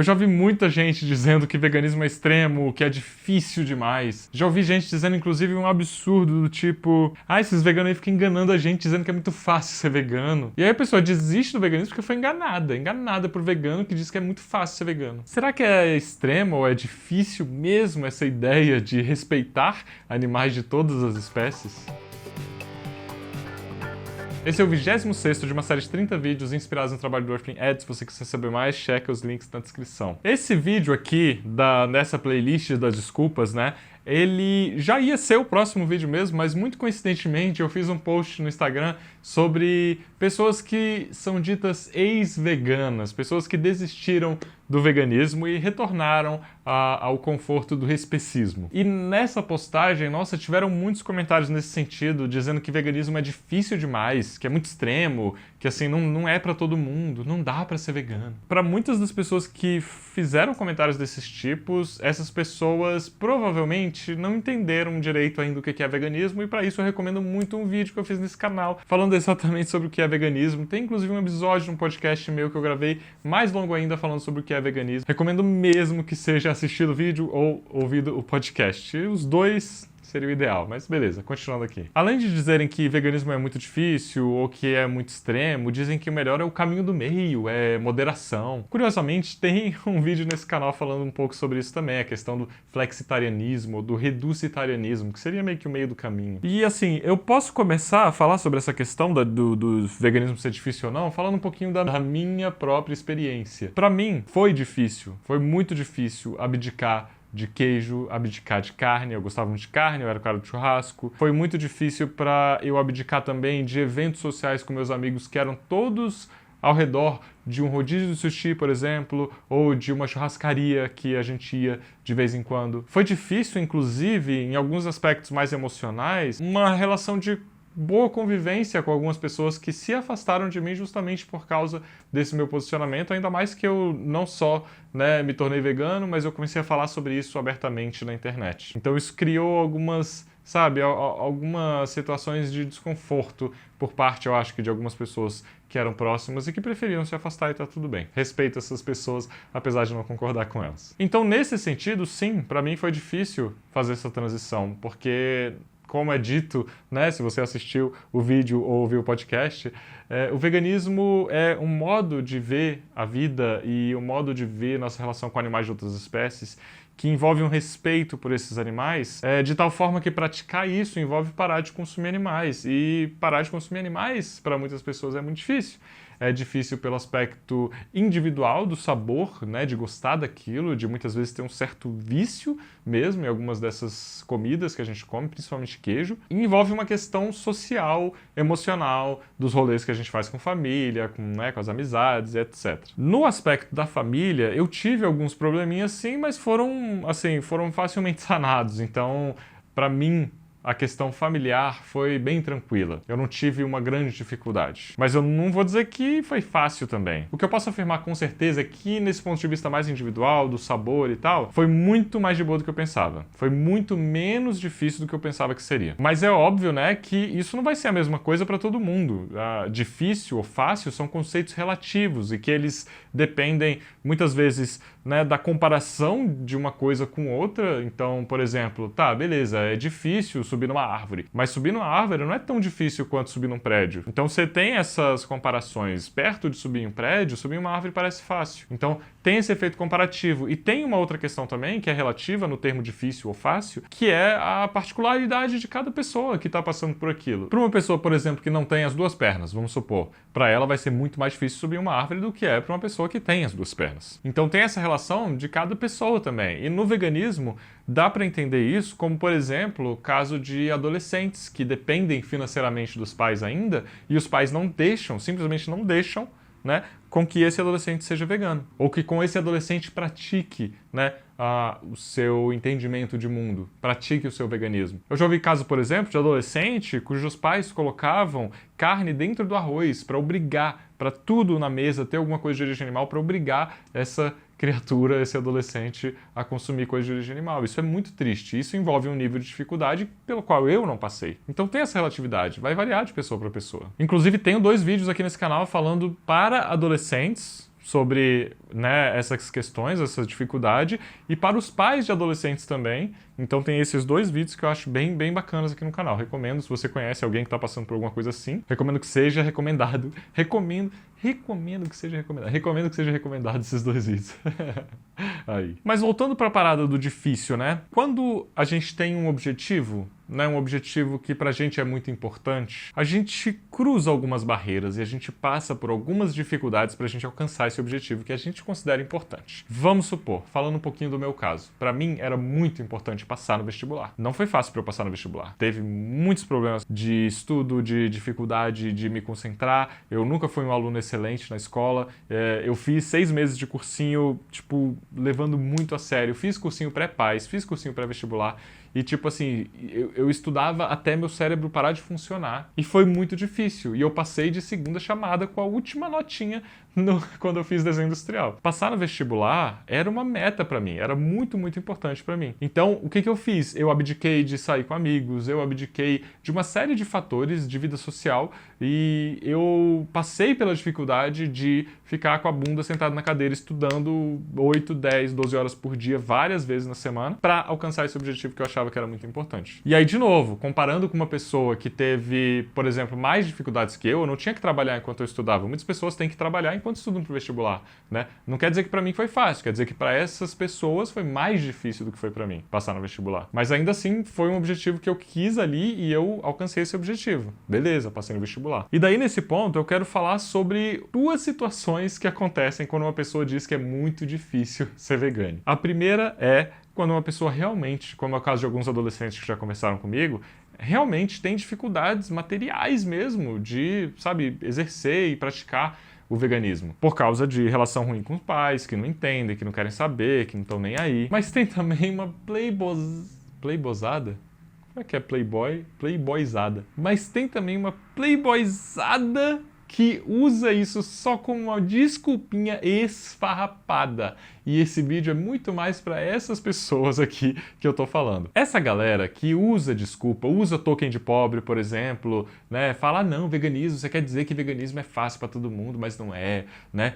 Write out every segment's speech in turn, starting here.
Eu já vi muita gente dizendo que veganismo é extremo, que é difícil demais. Já ouvi gente dizendo, inclusive, um absurdo do tipo: ah, esses veganos aí ficam enganando a gente, dizendo que é muito fácil ser vegano. E aí a pessoa desiste do veganismo porque foi enganada por vegano que diz que é muito fácil ser vegano. Será que é extremo ou é difícil mesmo essa ideia de respeitar animais de todas as espécies? Esse é o 26º de uma série de 30 vídeos inspirados no trabalho do Earthling Ed. Se você quiser saber mais, checa os links na descrição. Esse vídeo aqui, nessa playlist das desculpas, né? Ele já ia ser o próximo vídeo mesmo, mas muito coincidentemente eu fiz um post no Instagram sobre pessoas que são ditas ex-veganas, pessoas que desistiram do veganismo e retornaram ao conforto do especismo. E nessa postagem, nossa, tiveram muitos comentários nesse sentido, dizendo que veganismo é difícil demais, que é muito extremo, que assim, não é pra todo mundo, não dá pra ser vegano. Pra muitas das pessoas que fizeram comentários desses tipos, essas pessoas provavelmente não entenderam direito ainda o que é veganismo, e pra isso eu recomendo muito um vídeo que eu fiz nesse canal, falando exatamente sobre o que é veganismo. Tem inclusive um episódio de um podcast meu que eu gravei, mais longo ainda, falando sobre o que é veganismo. Recomendo mesmo que seja assistido o vídeo ou ouvido o podcast. Os dois seria o ideal, mas beleza, continuando aqui. Além de dizerem que veganismo é muito difícil ou que é muito extremo, dizem que o melhor é o caminho do meio, é moderação. Curiosamente, tem um vídeo nesse canal falando um pouco sobre isso também, a questão do flexitarianismo, do reducitarianismo, que seria meio que o meio do caminho. E assim, eu posso começar a falar sobre essa questão do veganismo ser difícil ou não, falando um pouquinho da minha própria experiência. Pra mim, foi difícil, foi muito difícil abdicar de queijo, abdicar de carne. Eu gostava muito de carne, eu era o cara do churrasco. Foi muito difícil para eu abdicar também de eventos sociais com meus amigos que eram todos ao redor de um rodízio de sushi, por exemplo, ou de uma churrascaria que a gente ia de vez em quando. Foi difícil, inclusive, em alguns aspectos mais emocionais, uma relação de boa convivência com algumas pessoas que se afastaram de mim justamente por causa desse meu posicionamento, ainda mais que eu não só me tornei vegano, mas eu comecei a falar sobre isso abertamente na internet. Então isso criou algumas situações de desconforto por parte, eu acho que de algumas pessoas que eram próximas e que preferiam se afastar, e tá tudo bem. Respeito essas pessoas, apesar de não concordar com elas. Então, nesse sentido, sim, pra mim foi difícil fazer essa transição, porque, como é dito, se você assistiu o vídeo ou ouviu o podcast, o veganismo é um modo de ver a vida e um modo de ver nossa relação com animais de outras espécies que envolve um respeito por esses animais, de tal forma que praticar isso envolve parar de consumir animais. E parar de consumir animais, para muitas pessoas, é muito difícil. É difícil pelo aspecto individual do sabor, de gostar daquilo, de muitas vezes ter um certo vício mesmo em algumas dessas comidas que a gente come, principalmente queijo. E envolve uma questão social, emocional, dos rolês que a gente faz com família, com as amizades, etc. No aspecto da família, eu tive alguns probleminhas sim, mas foram facilmente sanados. Então, para mim, a questão familiar foi bem tranquila. Eu não tive uma grande dificuldade. Mas eu não vou dizer que foi fácil também. O que eu posso afirmar com certeza é que, nesse ponto de vista mais individual, do sabor e tal, foi muito mais de boa do que eu pensava. Foi muito menos difícil do que eu pensava que seria. Mas é óbvio, que isso não vai ser a mesma coisa para todo mundo. Difícil ou fácil são conceitos relativos e que eles dependem, muitas vezes, da comparação de uma coisa com outra. Então, por exemplo, beleza, é difícil subir numa árvore, mas subir numa árvore não é tão difícil quanto subir num prédio. Então você tem essas comparações. Perto de subir em um prédio, subir em uma árvore parece fácil. Então tem esse efeito comparativo. E tem uma outra questão também, que é relativa no termo difícil ou fácil, que é a particularidade de cada pessoa que está passando por aquilo. Para uma pessoa, por exemplo, que não tem as duas pernas, vamos supor, para ela vai ser muito mais difícil subir uma árvore do que é para uma pessoa que tem as duas pernas. Então tem essa relação de cada pessoa também. E no veganismo dá para entender isso como, por exemplo, o caso de adolescentes que dependem financeiramente dos pais ainda e os pais não deixam, simplesmente não deixam, com que esse adolescente seja vegano. Ou que com esse adolescente pratique, o seu entendimento de mundo, pratique o seu veganismo. Eu já ouvi caso, por exemplo, de adolescente cujos pais colocavam carne dentro do arroz para obrigar, para tudo na mesa ter alguma coisa de origem animal, para obrigar essa criatura, esse adolescente, a consumir coisa de origem animal. Isso é muito triste. Isso envolve um nível de dificuldade pelo qual eu não passei. Então tem essa relatividade. Vai variar de pessoa para pessoa. Inclusive, tenho 2 vídeos aqui nesse canal falando para adolescentes sobre, né, essas questões, essa dificuldade, e para os pais de adolescentes também. Então tem esses 2 vídeos que eu acho bem bacanas aqui no canal. Recomendo, se você conhece alguém que está passando por alguma coisa assim, recomendo que seja recomendado. Recomendo que seja recomendado. Recomendo que seja recomendado esses 2 vídeos. Aí. Mas voltando para a parada do difícil, né? Quando a gente tem um objetivo, né, um objetivo que pra gente é muito importante, a gente cruza algumas barreiras e a gente passa por algumas dificuldades pra gente alcançar esse objetivo que a gente considera importante. Vamos supor, falando um pouquinho do meu caso, pra mim era muito importante passar no vestibular. Não foi fácil pra eu passar no vestibular. Teve muitos problemas de estudo, de dificuldade de me concentrar. Eu nunca fui um aluno excelente na escola. Eu fiz 6 meses de cursinho, tipo, levando muito a sério. Fiz cursinho pré-paz, fiz cursinho pré-vestibular. E tipo assim, eu estudava até meu cérebro parar de funcionar. E foi muito difícil. E eu passei de segunda chamada com a última notinha quando eu fiz desenho industrial. Passar no vestibular era uma meta pra mim, era muito importante pra mim. Então, o que eu fiz? Eu abdiquei de sair com amigos, eu abdiquei de uma série de fatores de vida social e eu passei pela dificuldade de ficar com a bunda sentada na cadeira estudando 8, 10, 12 horas por dia, várias vezes na semana, pra alcançar esse objetivo que eu achava que era muito importante. E aí, de novo, comparando com uma pessoa que teve, por exemplo, mais dificuldades que eu não tinha que trabalhar enquanto eu estudava. Muitas pessoas têm que trabalhar enquanto estudam pro vestibular, né? Não quer dizer que pra mim foi fácil, quer dizer que pra essas pessoas foi mais difícil do que foi pra mim passar no vestibular. Mas ainda assim, foi um objetivo que eu quis ali e eu alcancei esse objetivo. Beleza, passei no vestibular. E daí, nesse ponto, eu quero falar sobre 2 situações que acontecem quando uma pessoa diz que é muito difícil ser vegano. A primeira é quando uma pessoa realmente, como é o caso de alguns adolescentes que já conversaram comigo, realmente tem dificuldades materiais mesmo de, sabe, exercer e praticar o veganismo. Por causa de relação ruim com os pais, que não entendem, que não querem saber, que não estão nem aí. Mas tem também uma playboyzada? Como é que é playboy? Playboyzada. Mas tem também uma playboyzada que usa isso só como uma desculpinha esfarrapada. E esse vídeo é muito mais para essas pessoas aqui que eu tô falando. Essa galera que usa desculpa, usa token de pobre, por exemplo, né? Fala, não, veganismo, você quer dizer que veganismo é fácil para todo mundo, mas não é, né?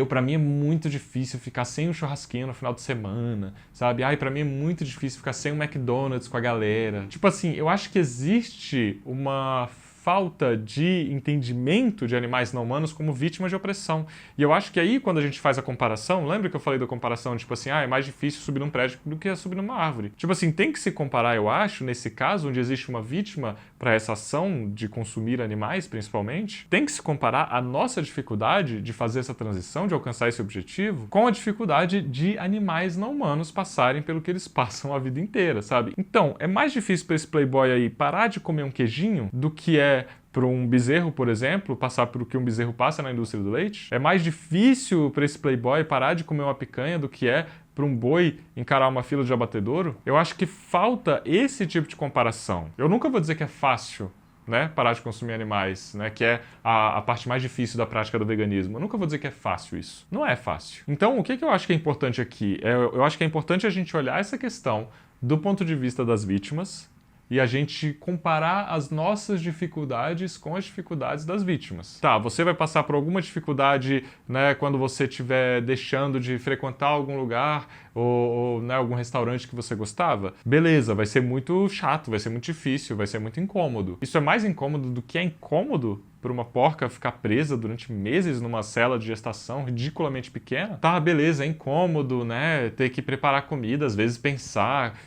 Pra mim é muito difícil ficar sem um churrasquinho no final de semana, sabe? Pra mim é muito difícil ficar sem um McDonald's com a galera. Tipo assim, eu acho que existe uma falta de entendimento de animais não humanos como vítimas de opressão. E eu acho que aí, quando a gente faz a comparação, lembra que eu falei da comparação, tipo assim, é mais difícil subir num prédio do que subir numa árvore. Tipo assim, tem que se comparar, eu acho, nesse caso, onde existe uma vítima para essa ação de consumir animais, principalmente, tem que se comparar a nossa dificuldade de fazer essa transição, de alcançar esse objetivo, com a dificuldade de animais não humanos passarem pelo que eles passam a vida inteira, sabe? Então, é mais difícil para esse playboy aí parar de comer um queijinho do que é para um bezerro, por exemplo, passar por o que um bezerro passa na indústria do leite? É mais difícil para esse playboy parar de comer uma picanha do que é para um boi encarar uma fila de abatedouro? Eu acho que falta esse tipo de comparação. Eu nunca vou dizer que é fácil, né, parar de consumir animais, né, que é a parte mais difícil da prática do veganismo. Eu nunca vou dizer que é fácil isso. Não é fácil. Então, o que eu acho que é importante aqui? Eu acho que é importante a gente olhar essa questão do ponto de vista das vítimas, e a gente comparar as nossas dificuldades com as dificuldades das vítimas. Tá, você vai passar por alguma dificuldade, né, quando você estiver deixando de frequentar algum lugar ou né, algum restaurante que você gostava? Beleza, vai ser muito chato, vai ser muito difícil, vai ser muito incômodo. Isso é mais incômodo do que é incômodo para uma porca ficar presa durante meses numa cela de gestação ridiculamente pequena? Tá, beleza, é incômodo, né? Ter que preparar comida, às vezes pensar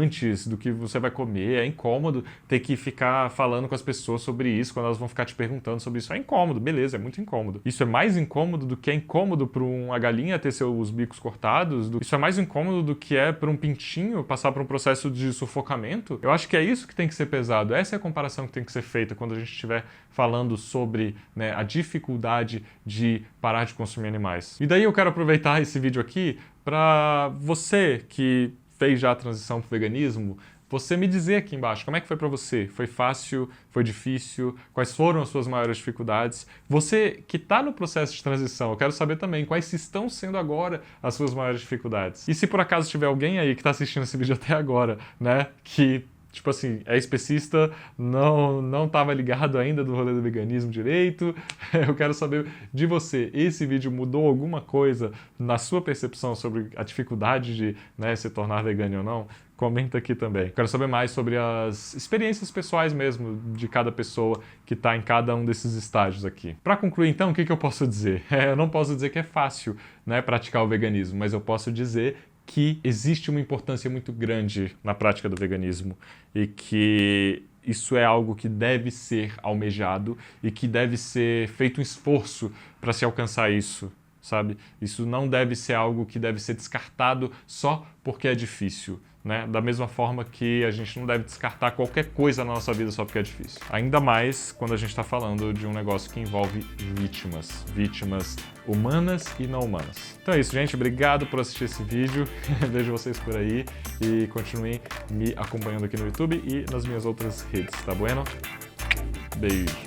antes do que você vai comer, é incômodo ter que ficar falando com as pessoas sobre isso, quando elas vão ficar te perguntando sobre isso. É incômodo, beleza, é muito incômodo. Isso é mais incômodo do que é incômodo para uma galinha ter seus bicos cortados? Isso é mais incômodo do que é para um pintinho passar por um processo de sufocamento? Eu acho que é isso que tem que ser pesado. Essa é a comparação que tem que ser feita quando a gente estiver falando sobre, né, a dificuldade de parar de consumir animais. E daí eu quero aproveitar esse vídeo aqui para você que fez já a transição para o veganismo, você me dizer aqui embaixo como é que foi para você. Foi fácil? Foi difícil? Quais foram as suas maiores dificuldades? Você que está no processo de transição, eu quero saber também quais estão sendo agora as suas maiores dificuldades. E se por acaso tiver alguém aí que está assistindo esse vídeo até agora, né, que tipo assim, é especista, não tava ligado ainda do rolê do veganismo direito. Eu quero saber de você, esse vídeo mudou alguma coisa na sua percepção sobre a dificuldade de, né, se tornar vegano ou não? Comenta aqui também. Quero saber mais sobre as experiências pessoais mesmo de cada pessoa que está em cada um desses estágios aqui. Para concluir, então, o que eu posso dizer? Eu não posso dizer que é fácil, né, praticar o veganismo, mas eu posso dizer que existe uma importância muito grande na prática do veganismo e que isso é algo que deve ser almejado e que deve ser feito um esforço para se alcançar isso, sabe? Isso não deve ser algo que deve ser descartado só porque é difícil, né? Da mesma forma que a gente não deve descartar qualquer coisa na nossa vida só porque é difícil. Ainda mais quando a gente está falando de um negócio que envolve vítimas humanas e não humanas. Então é isso, gente. Obrigado por assistir esse vídeo. Vejo vocês por aí e continuem me acompanhando aqui no YouTube e nas minhas outras redes, tá bueno? Beijo.